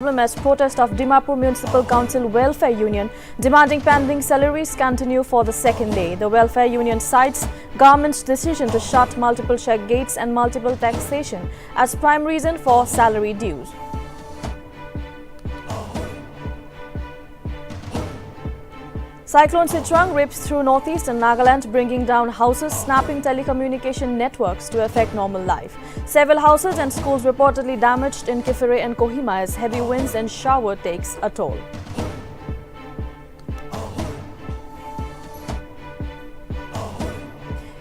As protest of Dimapur Municipal Council Welfare Union demanding pending salaries continue for the second day. The Welfare Union cites government's decision to shut multiple check gates and multiple taxation as prime reason for salary dues. Cyclone Cyclone rips through northeast and Nagaland, bringing down houses, snapping telecommunication networks to affect normal life. Several houses and schools reportedly damaged in Kifere and Kohima as heavy winds and shower takes a toll.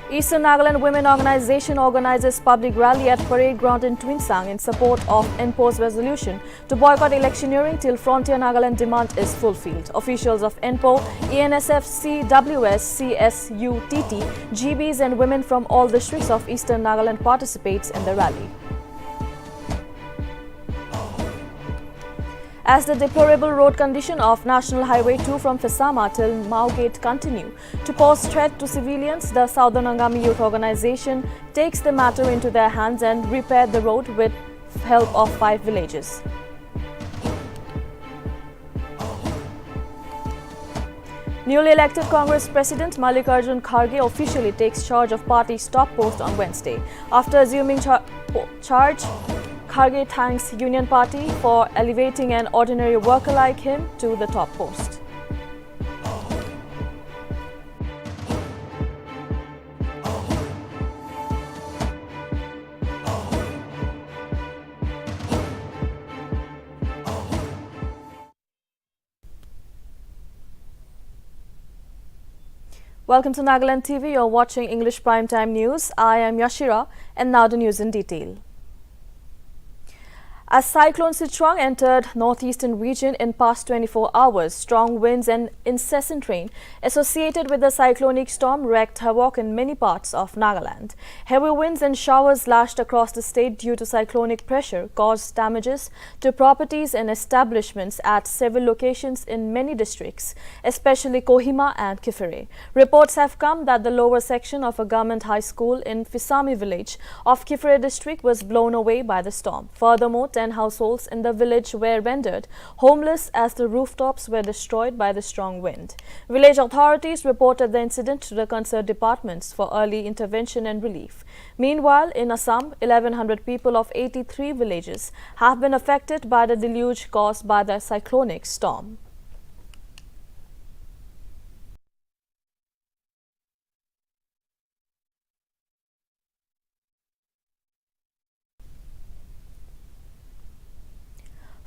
Eastern Nagaland Women Organization organizes public rally at Parade Ground in Twinsang in support of NPO's resolution to boycott electioneering till Frontier Nagaland demand is fulfilled. Officials of NPO, ENSF, CWS, CSUTT, GBs and women from all districts of Eastern Nagaland participates in the rally. As the deplorable road condition of National Highway 2 from Fesama till Mao Gate continue to pose threat to civilians, the Southern Angami Youth Organization takes the matter into their hands and repaired the road with help of 5 villages. Newly elected Congress President Mallikarjun Kharge officially takes charge of party's top post on Wednesday. After assuming charge, Kharge thanks Union Party for elevating an ordinary worker like him to the top post. Welcome to Nagaland TV. You're watching English Primetime News. I am Yashira, and now the news in detail. As Cyclone Cyclone entered northeastern region in past 24 hours, strong winds and incessant rain associated with the cyclonic storm wreaked havoc in many parts of Nagaland. Heavy winds and showers lashed across the state due to cyclonic pressure caused damages to properties and establishments at several locations in many districts, especially Kohima and Kifere. Reports have come that the lower section of a government high school in Fisami village of Kifere district was blown away by the storm. Furthermore, 10 households in the village were rendered homeless as the rooftops were destroyed by the strong wind. Village authorities reported the incident to the concerned departments for early intervention and relief. Meanwhile, in Assam, 1,100 people of 83 villages have been affected by the deluge caused by the cyclonic storm.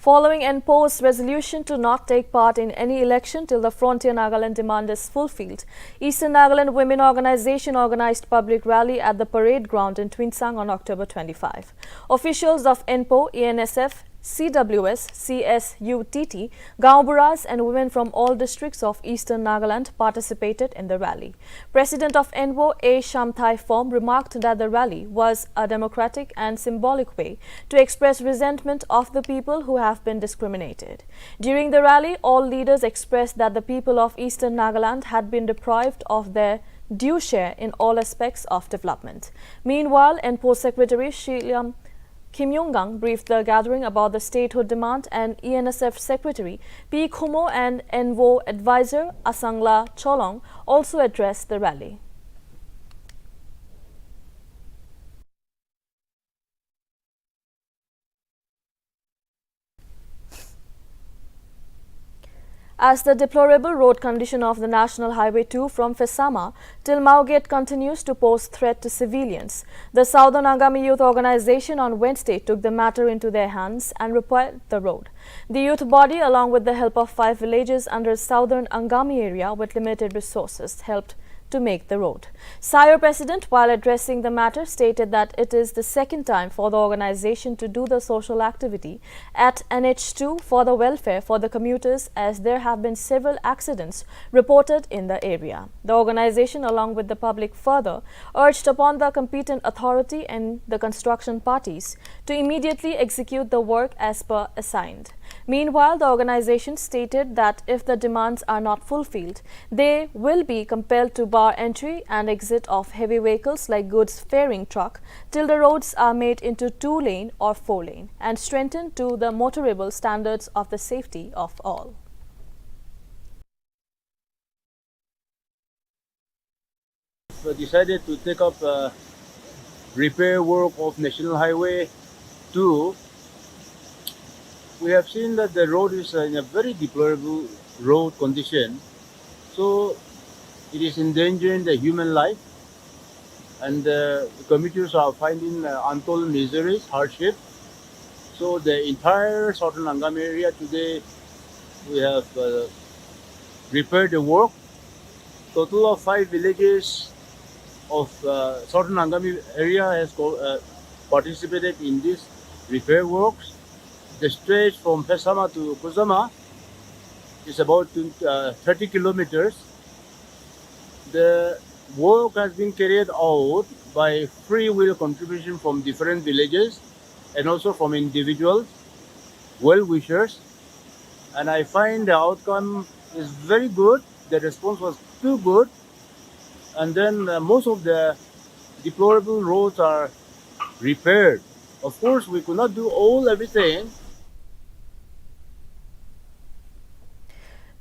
Following NPO's resolution to not take part in any election till the Frontier Nagaland demand is fulfilled, Eastern Nagaland Women Organization organized public rally at the Parade Ground in Twinsang on October 25. Officials of NPO, ENSF, CWS, CSUTT, Gaumburas and women from all districts of Eastern Nagaland participated in the rally. President of NPO, A. Shamthai Form, remarked that the rally was a democratic and symbolic way to express resentment of the people who have been discriminated. During the rally, all leaders expressed that the people of Eastern Nagaland had been deprived of their due share in all aspects of development. Meanwhile, NPO Secretary Shiliam Kim Yong-gang briefed the gathering about the statehood demand, and ENSF Secretary P. Khumo and NVO advisor Asangla Cholong also addressed the rally. As the deplorable road condition of the National Highway 2 from Fesama till Mao Gate continues to pose threat to civilians, the Southern Angami Youth Organization on Wednesday took the matter into their hands and repaired the road. The youth body, along with the help of 5 villages under Southern Angami area with limited resources, helped to make the road. SIOR President, while addressing the matter, stated that it is the second time for the organization to do the social activity at NH2 for the welfare for the commuters, as there have been several accidents reported in the area. The organization, along with the public, further urged upon the competent authority and the construction parties to immediately execute the work as per assigned. Meanwhile, the organization stated that if the demands are not fulfilled, they will be compelled to bar entry and exit of heavy vehicles like goods ferrying truck till the roads are made into 2-lane or 4-lane and strengthened to the motorable standards of the safety of all. Decided to take up repair work of National Highway 2. We have seen that the road is in a very deplorable road condition. So it is endangering the human life, and the commuters are finding untold miseries, hardship. So the entire southern Angam area today, we have repaired the work. Total of 5 villages of southern Angami area has participated in this repair works. The stretch from Pesama to Kusama is about 30 kilometers. The work has been carried out by free will contribution from different villages and also from individuals, well wishers. And I find the outcome is very good. The response was too good. And then most of the deplorable roads are repaired. Of course, we could not do everything.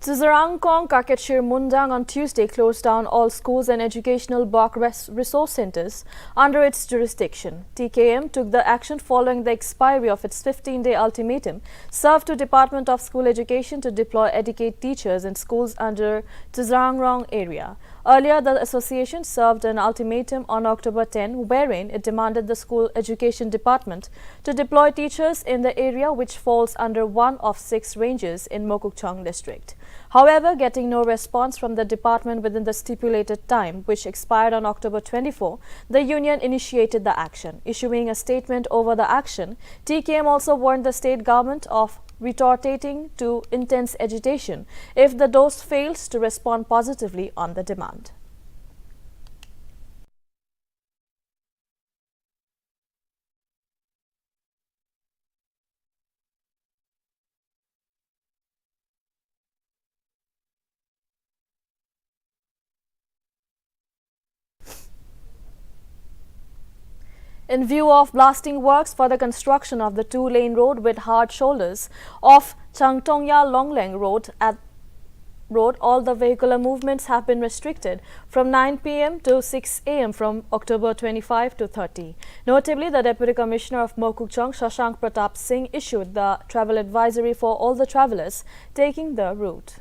Tsizarangkong Kakechir Mundang on Tuesday closed down all schools and educational block resource centers under its jurisdiction. TKM took the action following the expiry of its 15-day ultimatum served to Department of School Education to deploy educate teachers in schools under Tsizarangkong area. Earlier, the association served an ultimatum on October 10, wherein it demanded the School Education Department to deploy teachers in the area which falls under one of 6 ranges in Mokokchung district. However, getting no response from the department within the stipulated time, which expired on October 24, the union initiated the action. Issuing a statement over the action, TKM also warned the state government of retorting to intense agitation if the DOST fails to respond positively on the demand. In view of blasting works for the construction of the 2-lane road with hard shoulders of Changtongya Longleng Road, all the vehicular movements have been restricted from 9 p.m. to 6 a.m. from October 25 to 30. Notably, the Deputy Commissioner of Mokokchung, Shashank Pratap Singh, issued the travel advisory for all the travellers taking the route.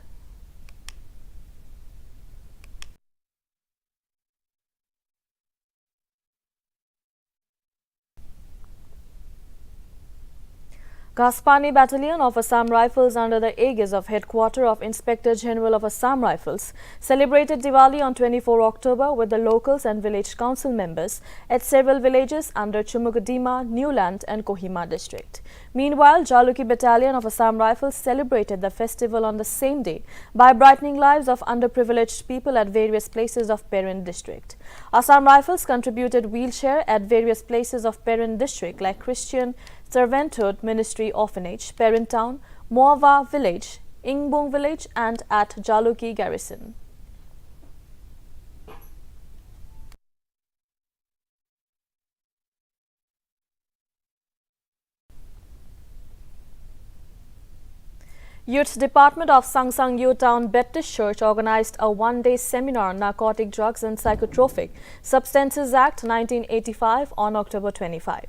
Gaspani Battalion of Assam Rifles under the aegis of Headquarter of Inspector General of Assam Rifles celebrated Diwali on 24 October with the locals and village council members at several villages under Chumugadima, Newland and Kohima district. Meanwhile, Jaluki Battalion of Assam Rifles celebrated the festival on the same day by brightening lives of underprivileged people at various places of Perin district. Assam Rifles contributed wheelchair at various places of Perin district like Christian Servanthood Ministry Orphanage, Perin Town, Moava Village, Ingbung Village and at Jaluki Garrison. Youth Department of Sangsangyu Town Baptist Church organized a one-day seminar on Narcotic Drugs and Psychotropic Substances Act 1985 on October 25.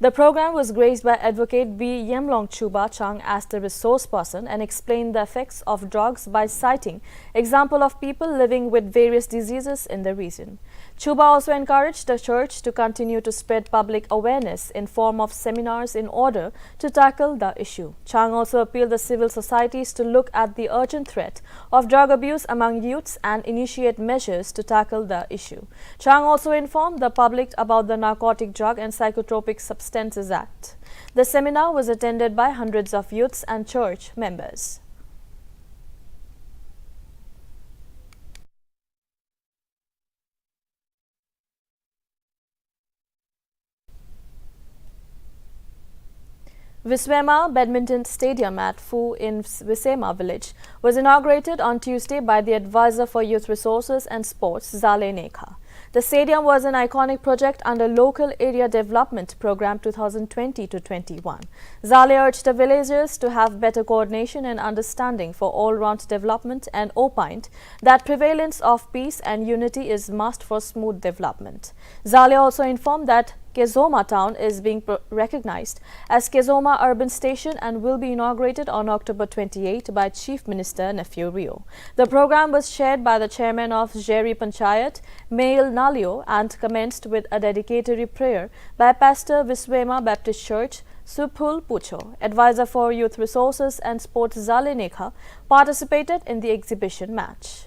The program was graced by Advocate B. Yemlong Chuba Chang as the resource person and explained the effects of drugs by citing example of people living with various diseases in the region. Chuba also encouraged the church to continue to spread public awareness in form of seminars in order to tackle the issue. Chang also appealed the civil societies to look at the urgent threat of drug abuse among youths and initiate measures to tackle the issue. Chang also informed the public about the Narcotic Drug and Psychotropic Substances Act. The seminar was attended by hundreds of youths and church members. Viswema Badminton Stadium at Phu in Visema village was inaugurated on Tuesday by the Advisor for Youth Resources and Sports, Zale Nekha. The stadium was an iconic project under Local Area Development Program 2020-21. Zale urged the villagers to have better coordination and understanding for all-round development and opined that prevalence of peace and unity is must for smooth development. Zale also informed that Kezoma town is being recognized as Kezoma Urban Station and will be inaugurated on October 28 by Chief Minister Nephew Rio. The program was chaired by the chairman of Jeri Panchayat, Mail Nalio, and commenced with a dedicatory prayer by Pastor Viswema Baptist Church, Suphul Pucho. Advisor for Youth Resources and Sports Zale Nekha participated in the exhibition match.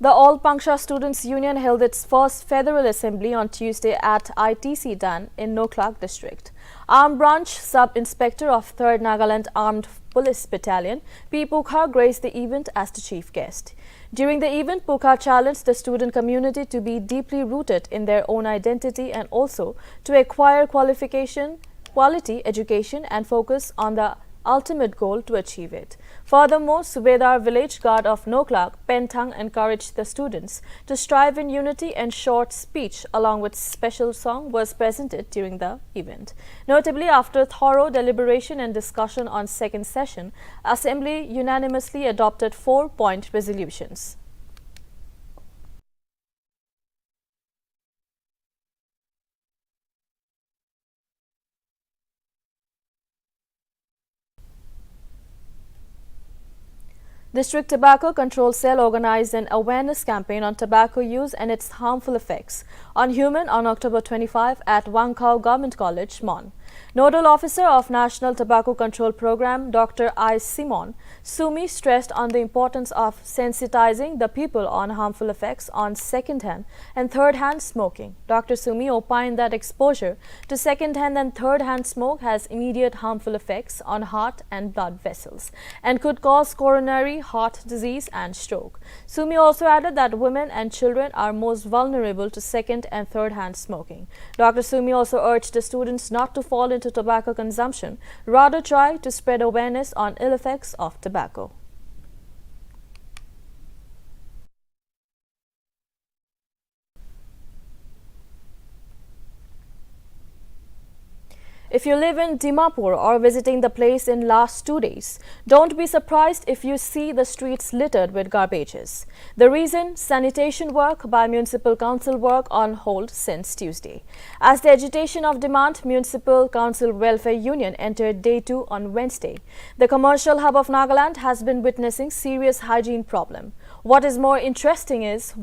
The All Pangsha Students Union held its first federal assembly on Tuesday at ITC Dan in Noklak district. Armed Branch Sub-Inspector of 3rd Nagaland Armed Police Battalion, P. Pukha, graced the event as the chief guest. During the event, Pukha challenged the student community to be deeply rooted in their own identity and also to acquire quality education and focus on the ultimate goal to achieve it. Furthermore, Subedar village guard of Noklak, Penthang, encouraged the students to strive in unity, and short speech along with special song was presented during the event. Notably, after thorough deliberation and discussion on second session, Assembly unanimously adopted 4-point resolutions. District Tobacco Control Cell organized an awareness campaign on tobacco use and its harmful effects on human on October 25 at Wangkau Government College, Mon. Nodal Officer of National Tobacco Control Program, Dr. I. Simon Sumi, stressed on the importance of sensitizing the people on harmful effects on second-hand and third-hand smoking. Dr. Sumi opined that exposure to second-hand and third-hand smoke has immediate harmful effects on heart and blood vessels and could cause coronary heart disease and stroke. Sumi also added that women and children are most vulnerable to second and third-hand smoking. Dr. Sumi also urged the students not to fall into tobacco consumption, rather try to spread awareness on ill effects of tobacco. If you live in Dimapur or visiting the place in last 2 days, don't be surprised if you see the streets littered with garbages. The reason? Sanitation work by Municipal Council work on hold since Tuesday. As the agitation of demand, Municipal Council Welfare Union entered day 2 on Wednesday. The commercial hub of Nagaland has been witnessing serious hygiene problem. What is more interesting is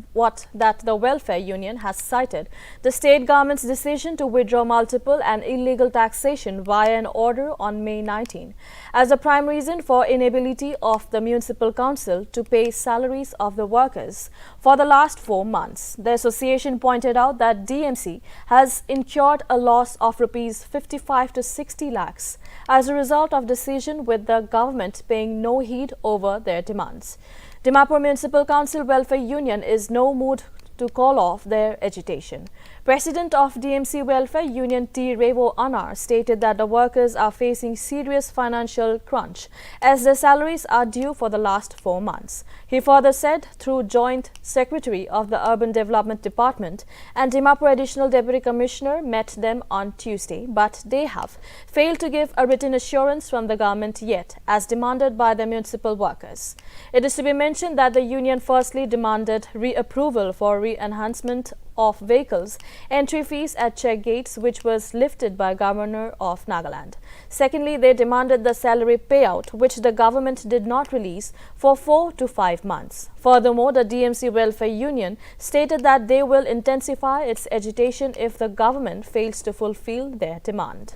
that the Welfare Union has cited the state government's decision to withdraw multiple and illegal taxation via an order on May 19 as a prime reason for inability of the Municipal Council to pay salaries of the workers for the last 4 months. The association pointed out that DMC has incurred a loss of rupees 55 to 60 lakhs as a result of decision with the government paying no heed over their demands. Dimapur Municipal Council Welfare Union is no mood to call off their agitation. President of DMC Welfare Union T. Revo Anar stated that the workers are facing serious financial crunch as their salaries are due for the last 4 months. He further said through Joint Secretary of the Urban Development Department and Dimapur Additional Deputy Commissioner met them on Tuesday, but they have failed to give a written assurance from the government yet as demanded by the municipal workers. It is to be mentioned that the union firstly demanded reapproval for re-enhancement of vehicles entry fees at check gates, which was lifted by Governor of Nagaland. Secondly, they demanded the salary payout, which the government did not release for 4 to 5 months. Furthermore, the DMC Welfare Union stated that they will intensify its agitation if the government fails to fulfill their demand.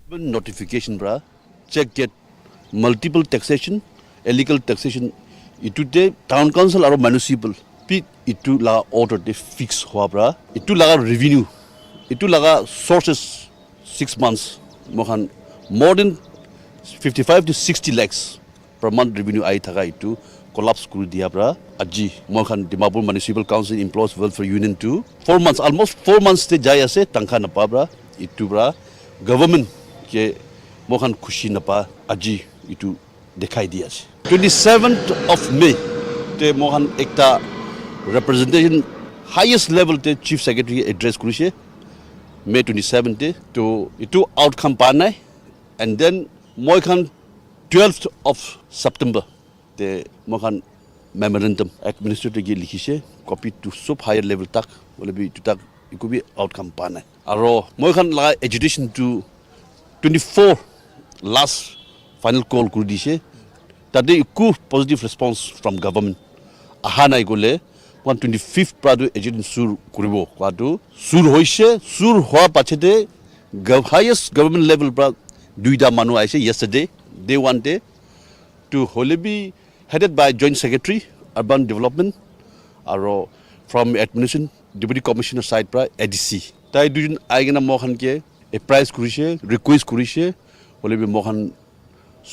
Notification, brah. Check get multiple taxation, illegal taxation. Today, town council or municipal. Itu laga order de fix hua bra. Itu laga revenue. Itu laga sources 6 months. Mohan more than 55 to 60 lakhs per month revenue ai thaka itu collapse kuri dia pra aji moi khan Dimapur Municipal Council Employees Welfare Union to 4 months almost 4 months te jai ase tangkha na pa bra itu bra government ke moi khan khushi na pa aji itu dekhai dia ase 27th of May te moi khan ekta representation highest level te chief secretary address kurise May 27 te to itu outcome pa nai and then moi khan 12th of September te moi khan memorandum administrator ge likhise copy to sub higher level tak bole bi tu tak iko bi outcome pa nai aro moi khan la education to 24 last final call kuri dise tade iku positive response from government aha nai gole 125th prado education sur kuribo kwatu sur hoise sur hoa pachete highest government level pra duida manu aise yesterday they wanted to wholly be headed by Joint Secretary Urban Development aro from administration Deputy Commissioner side pra ADC tai dujun aigena mohan ke a price kurise request kurise wholly be mohan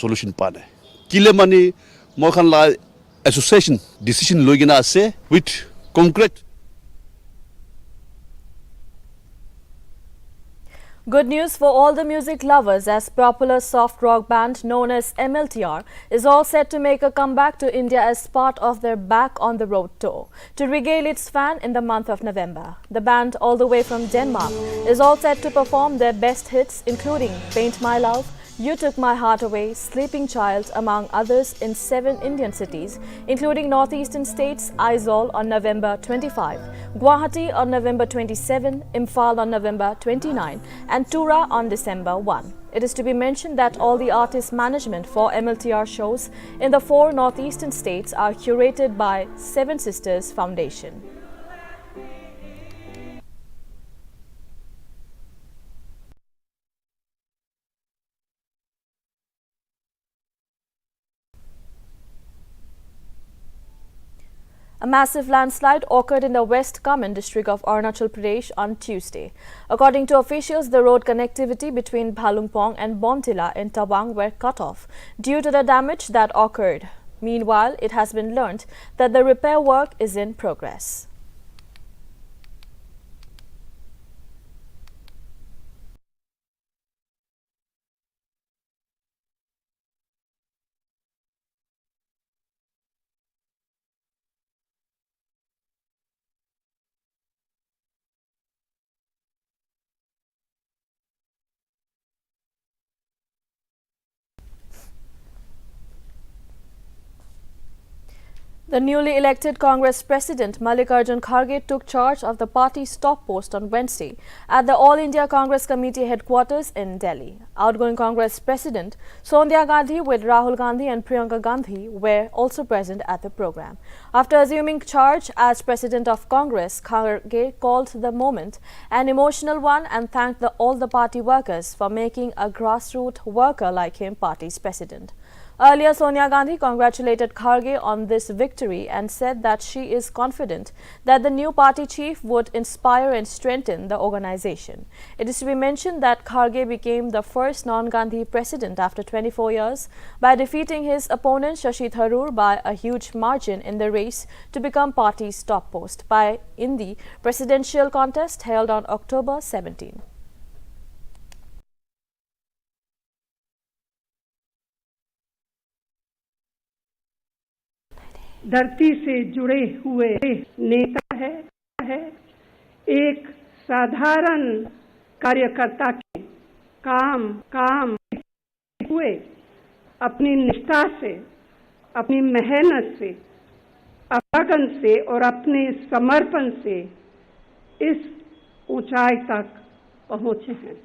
solution pa dai kile mani mohan la association decision loigena ase with concrete. Good news for all the music lovers, as popular soft rock band known as MLTR is all set to make a comeback to India as part of their Back on the Road tour to regale its fan in the month of November. The band, all the way from Denmark, is all set to perform their best hits including Paint My Love, You Took My Heart Away, Sleeping Child, among others, in 7 Indian cities, including northeastern states Aizawl on November 25, Guwahati on November 27, Imphal on November 29, and Tura on December 1. It is to be mentioned that all the artist management for MLTR shows in the 4 northeastern states are curated by Seven Sisters Foundation. A massive landslide occurred in the West Kamen district of Arunachal Pradesh on Tuesday. According to officials, the road connectivity between Bhalungpong and Bomtila in Tawang were cut off due to the damage that occurred. Meanwhile, it has been learnt that the repair work is in progress. The newly elected Congress President Mallikarjun Kharge took charge of the party's top post on Wednesday at the All India Congress Committee headquarters in Delhi. Outgoing Congress President Sonia Gandhi with Rahul Gandhi and Priyanka Gandhi were also present at the program. After assuming charge as President of Congress, Kharge called the moment an emotional one and thanked all the party workers for making a grassroots worker like him party's president. Earlier, Sonia Gandhi congratulated Kharge on this victory and said that she is confident that the new party chief would inspire and strengthen the organization. It is to be mentioned that Kharge became the first non-Gandhi president after 24 years by defeating his opponent Shashi Tharoor by a huge margin in the race to become party's top post in the presidential contest held on October 17. धरती से जुड़े हुए नेता है एक साधारण कार्यकर्ता के काम हुए अपनी निष्ठा से, अपनी मेहनत से, लगन से और अपने समर्पण से इस ऊंचाई तक पहुंचे हैं।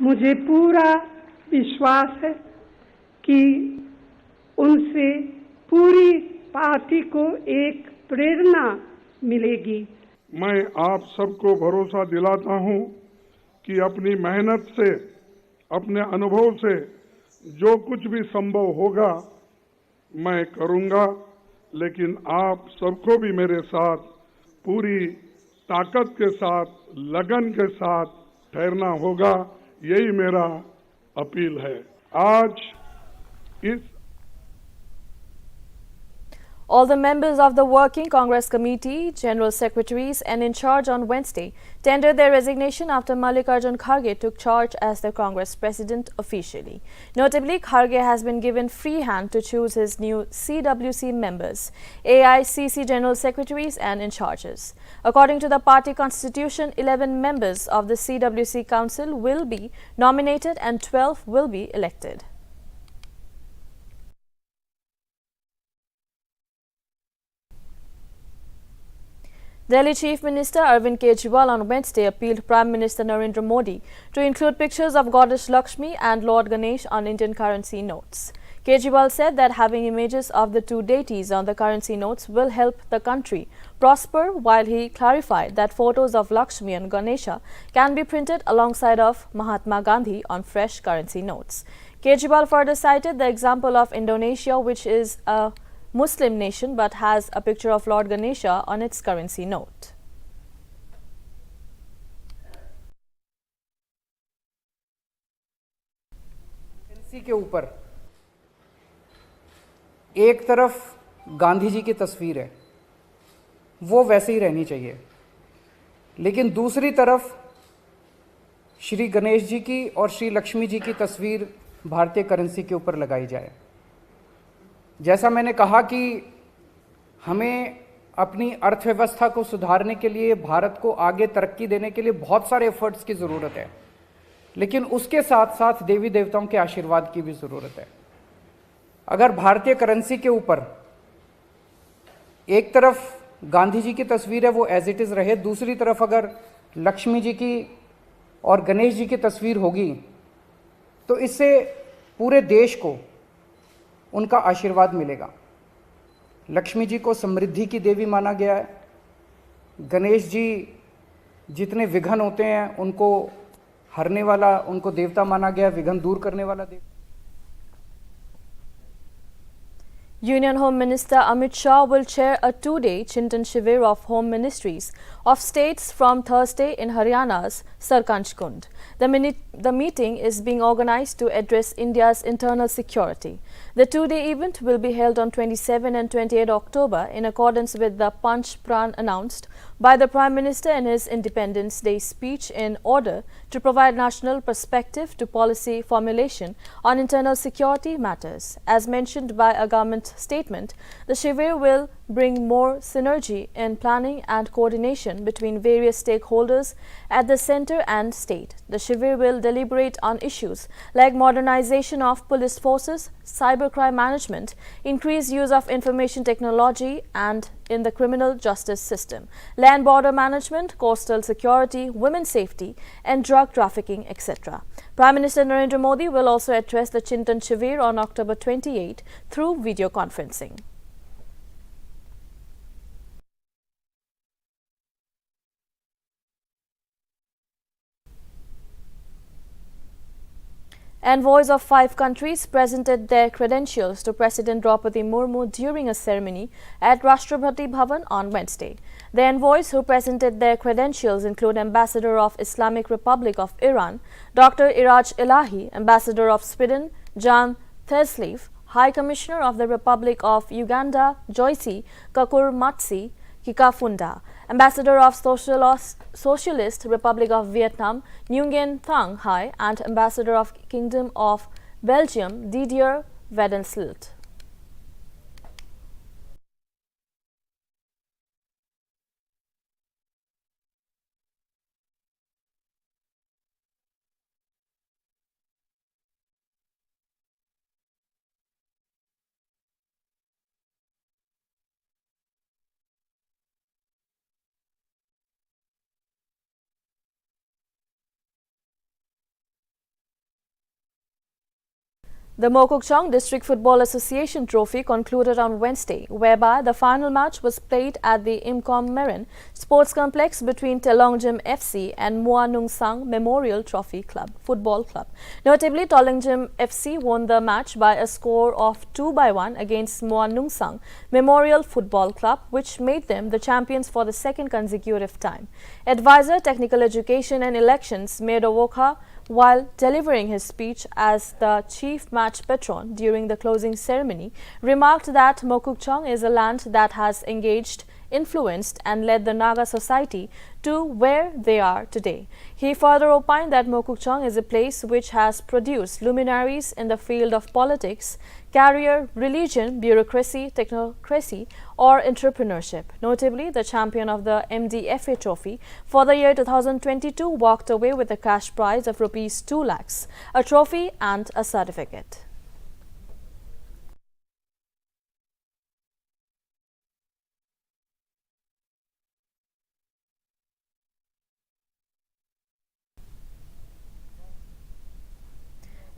मुझे पूरा विश्वास है कि उनसे पूरी पार्टी को एक प्रेरणा मिलेगी। मैं आप सबको भरोसा दिलाता हूं कि अपनी मेहनत से, अपने अनुभव से जो कुछ भी संभव होगा मैं करूंगा, लेकिन आप सबको भी मेरे साथ पूरी ताकत के साथ, लगन के साथ ठहरना होगा। यही मेरा अपील है। आज इस All the members of the Working Congress Committee, General Secretaries and in charge on Wednesday tendered their resignation after Mallikarjun Kharge took charge as the Congress president officially. Notably, Kharge has been given free hand to choose his new CWC members, AICC General Secretaries and in charges. According to the party constitution, 11 members of the CWC Council will be nominated and 12 will be elected. Delhi Chief Minister Arvind Kejriwal on Wednesday appealed Prime Minister Narendra Modi to include pictures of Goddess Lakshmi and Lord Ganesh on Indian currency notes. Kejriwal said that having images of the two deities on the currency notes will help the country prosper, while he clarified that photos of Lakshmi and Ganesha can be printed alongside of Mahatma Gandhi on fresh currency notes. Kejriwal further cited the example of Indonesia, which is a Muslim nation but has a picture of Lord Ganesha on its currency note. Currency के ऊपर एक तरफ गांधी जी की तस्वीर है, वो वैसे ही रहनी चाहिए, लेकिन दूसरी तरफ श्री गणेश जी की और श्री लक्ष्मी जी की तस्वीर भारतीय करेंसी के ऊपर लगाई जाए। जैसा मैंने कहा कि हमें अपनी अर्थव्यवस्था को सुधारने के लिए, भारत को आगे तरक्की देने के लिए बहुत सारे एफर्ट्स की ज़रूरत है, लेकिन उसके साथ साथ देवी देवताओं के आशीर्वाद की भी ज़रूरत है। अगर भारतीय करेंसी के ऊपर एक तरफ गांधी जी की तस्वीर है वो एज इट इज़ रहे, दूसरी तरफ अगर लक्ष्मी जी की और गणेश जी की तस्वीर होगी, तो इससे पूरे देश को उनका आशीर्वाद मिलेगा। लक्ष्मी जी को समृद्धि की देवी माना गया है, गणेश जी जितने विघ्न होते हैं उनको हरने वाला, उनको देवता माना गया, विघ्न दूर करने वाला देवता। Union Home Minister Amit Shah will chair a two-day Chintan Shivir of Home Ministries of States from Thursday in Haryana's Sarkanj Kund. The meeting is being organized to address India's internal security. The two-day event will be held on 27 and 28 October in accordance with the Panch Pran announced by the Prime Minister in his Independence Day speech, in order to provide national perspective to policy formulation on internal security matters. As mentioned by a government statement, the Shivir will bring more synergy in planning and coordination between various stakeholders at the centre and state. The Shivir will deliberate on issues like modernization of police forces, cybercrime management, increased use of information technology and in the criminal justice system, land border management, coastal security, women's safety and drug trafficking, etc. Prime Minister Narendra Modi will also address the Chintan Shivir on October 28 through video conferencing. Envoys of 5 countries presented their credentials to President Draupadi Murmu during a ceremony at Rashtrapati Bhavan on Wednesday. The envoys who presented their credentials include Ambassador of Islamic Republic of Iran, Dr. Iraj Elahi, Ambassador of Sweden, Jan Theslev, High Commissioner of the Republic of Uganda, Joyce Kakurmatsi Kikafunda, Ambassador of Socialist Republic of Vietnam, Nguyen Thang Hai, and Ambassador of Kingdom of Belgium, Didier Vedenslilt. The Mokokchung District Football Association Trophy concluded on Wednesday, whereby the final match was played at the Imkom Meren Sports Complex between Telongjim FC and Mua Nung Sang Memorial Trophy Club Football Club. Notably, Telongjim FC won the match by a score of 2-1 against Mua Nung Sang Memorial Football Club, which made them the champions for the second consecutive time. Advisor Technical Education and Elections Mayor Wokha while delivering his speech as the chief match patron during the closing ceremony, remarked that Mokokchung is a land that has engaged, influenced and led the Naga society to where they are today. He further opined that Mokokchung is a place which has produced luminaries in the field of politics, career, religion, bureaucracy, technocracy or entrepreneurship. Notably, the champion of the MDFA trophy for the year 2022 walked away with a cash prize of rupees 2 lakhs, a trophy and a certificate.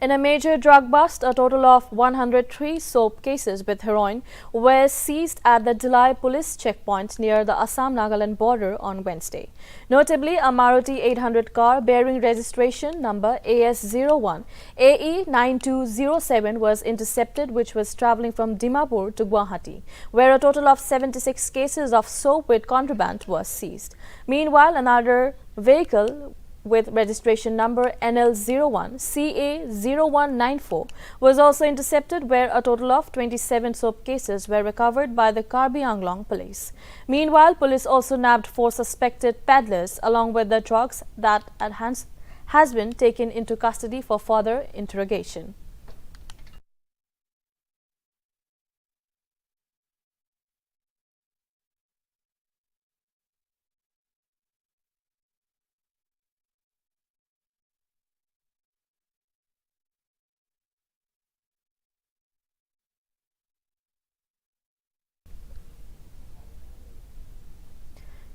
In a major drug bust, a total of 103 soap cases with heroin were seized at the Delhi police checkpoint near the Assam-Nagaland border on Wednesday. Notably, a Maruti 800 car bearing registration number AS01 AE9207 was intercepted, which was travelling from Dimapur to Guwahati, where a total of 76 cases of soap with contraband was seized. Meanwhile, another vehicle with registration number NL01 CA0194 was also intercepted, where a total of 27 soap cases were recovered by the Karbi Anglong police. Meanwhile, police also nabbed 4 suspected peddlers along with the drugs that has been taken into custody for further interrogation.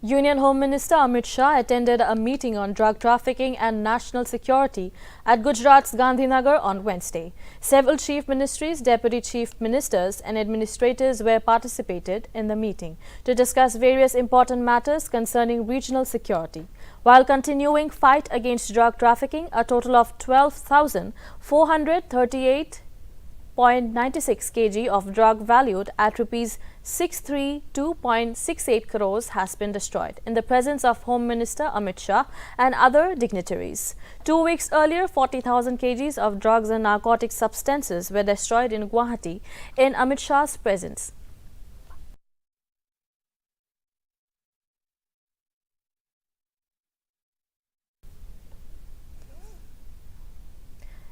Union Home Minister Amit Shah attended a meeting on drug trafficking and national security at Gujarat's Gandhinagar on Wednesday. Several chief ministries, deputy chief ministers and administrators were participated in the meeting to discuss various important matters concerning regional security. While continuing fight against drug trafficking, a total of 12,438.96 kg of drug valued at rupees 632.68 crores has been destroyed in the presence of Home Minister Amit Shah and other dignitaries. 2 weeks earlier, 40,000 kgs of drugs and narcotic substances were destroyed in Guwahati in Amit Shah's presence.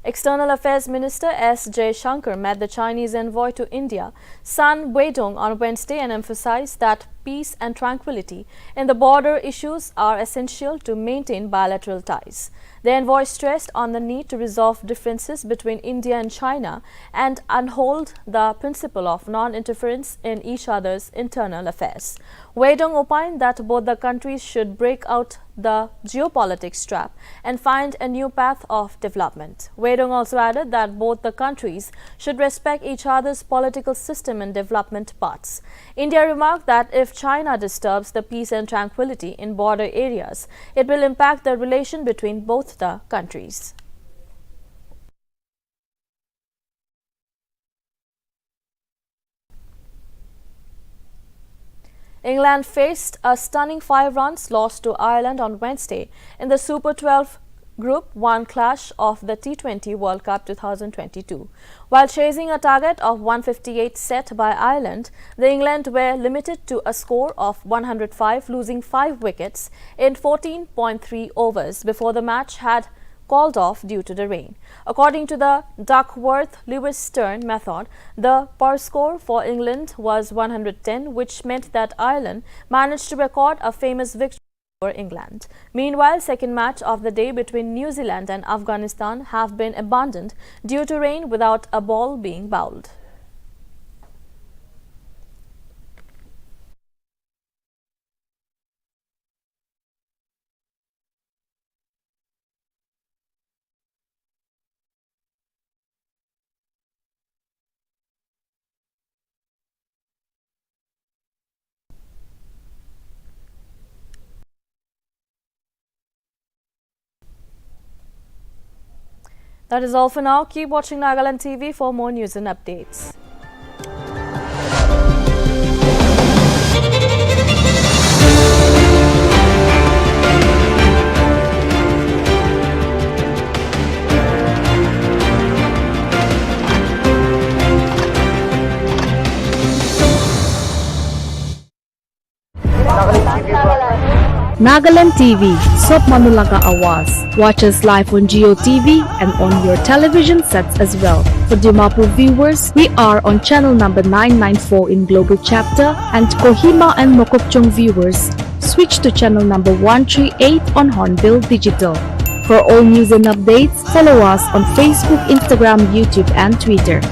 External Affairs Minister S. Jaishankar met the Chinese envoy to India, Sun Weidong, on Wednesday and emphasized that peace and tranquility in the border issues are essential to maintain bilateral ties. The envoy stressed on the need to resolve differences between India and China and uphold the principle of non-interference in each other's internal affairs. Weidong opined that both the countries should break out the geopolitics trap and find a new path of development. Weidong also added that both the countries should respect each other's political system and development paths. India remarked that if China disturbs the peace and tranquility in border areas, it will impact the relation between both the countries. England faced a stunning 5 runs loss to Ireland on Wednesday in the Super 12 Group 1 clash of the T20 World Cup 2022. While chasing a target of 158 set by Ireland, the England were limited to a score of 105, losing 5 wickets in 14.3 overs before the match had called off due to the rain. According to the Duckworth-Lewis-Stern method, the par score for England was 110, which meant that Ireland managed to record a famous victory over England. Meanwhile, second match of the day between New Zealand and Afghanistan have been abandoned due to rain without a ball being bowled. That is all for now. Keep watching Nagaland TV for more news and updates. Nagaland TV, Sob Manulaga Awas. Watch us live on Geo TV and on your television sets as well. For Dimapur viewers, we are on channel number 994 in Global Chapter, and Kohima and Mokokchung viewers, switch to channel number 138 on Hornbill Digital. For all news and updates, follow us on Facebook, Instagram, YouTube and Twitter.